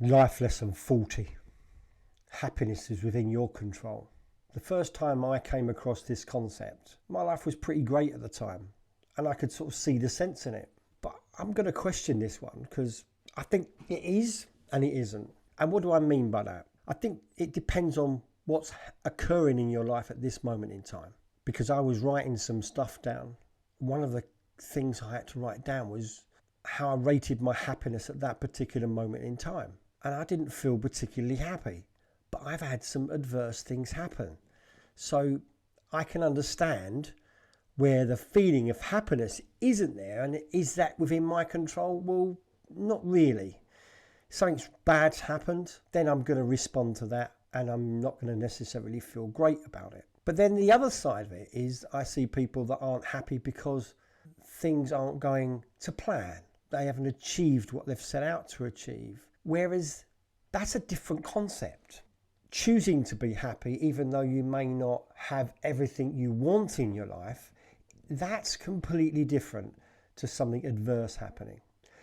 Life lesson 40. Happiness is within your control. The first time I came across this concept, my life was pretty great at the time and I could sort of see the sense in it. But I'm going to question this one because I think it is and it isn't. And what do I mean by that? I think it depends on what's occurring in your life at this moment in time. Because I was writing some stuff down. One of the things I had to write down was how I rated my happiness at that particular moment in time. And I didn't feel particularly happy, but I've had some adverse things happen. So I can understand where the feeling of happiness isn't there. And is that within my control? Well, not really. Something bad's happened, then I'm going to respond to that and I'm not going to necessarily feel great about it. But then the other side of it is I see people that aren't happy because things aren't going to plan. They haven't achieved what they've set out to achieve. Whereas that's a different concept. Choosing to be happy, even though you may not have everything you want in your life, that's completely different to something adverse happening.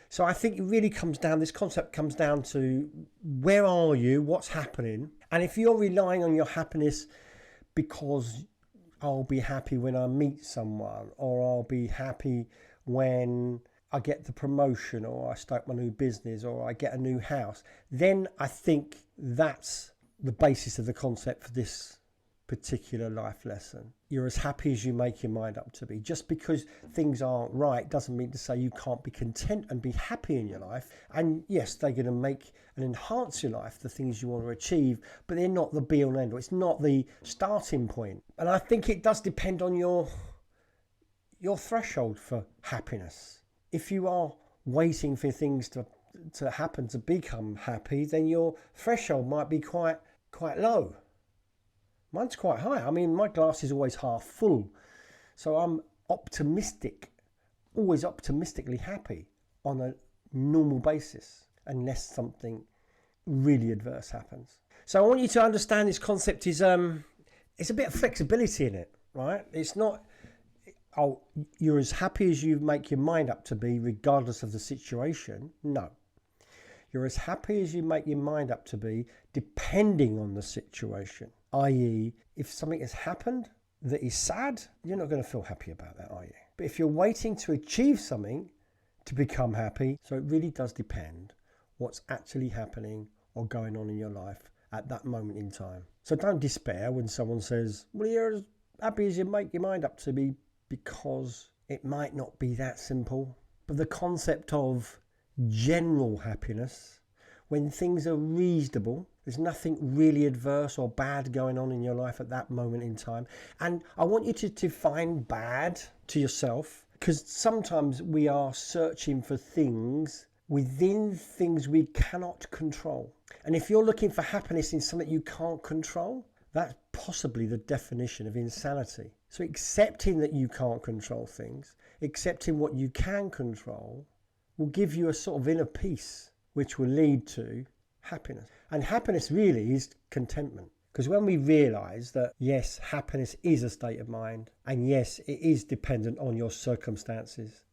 So I think it really this concept comes down to where are you, what's happening? And if you're relying on your happiness because I'll be happy when I meet someone, or I'll be happy when I get the promotion, or I start my new business, or I get a new house, then I think that's the basis of the concept for this particular life lesson. You're as happy as you make your mind up to be. Just because things aren't right doesn't mean to say you can't be content and be happy in your life. And yes, they're going to make and enhance your life, the things you want to achieve, but they're not the be all and end all. It's not the starting point. And I think it does depend on your threshold for happiness. If you are waiting for things to happen to become happy, then your threshold might be quite low. Mine's quite high. I mean, my glass is always half full. So I'm optimistic, always optimistically happy on a normal basis, unless something really adverse happens. So I want you to understand this concept is, it's a bit of flexibility in it, right? It's not, you're as happy as you make your mind up to be, regardless of the situation. No. You're as happy as you make your mind up to be, depending on the situation. I.e., if something has happened that is sad, you're not going to feel happy about that, are you? But if you're waiting to achieve something to become happy, so it really does depend what's actually happening or going on in your life at that moment in time. So don't despair when someone says, well, you're as happy as you make your mind up to be, because it might not be that simple. But the concept of general happiness, when things are reasonable, there's nothing really adverse or bad going on in your life at that moment in time. And I want you to define bad to yourself, because sometimes we are searching for things within things we cannot control. And if you're looking for happiness in something you can't control, that's possibly the definition of insanity. So accepting that you can't control things, accepting what you can control, will give you a sort of inner peace, which will lead to happiness. And happiness really is contentment. Because when we realise that, yes, happiness is a state of mind, and yes, it is dependent on your circumstances,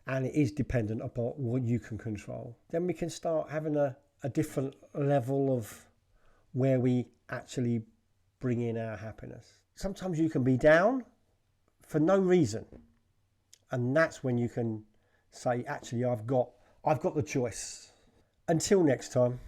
and it is dependent upon what you can control, then we can start having a different level of where we actually bring in our happiness. Sometimes you can be down for no reason. And that's when you can say, actually, I've got the choice. Until next time.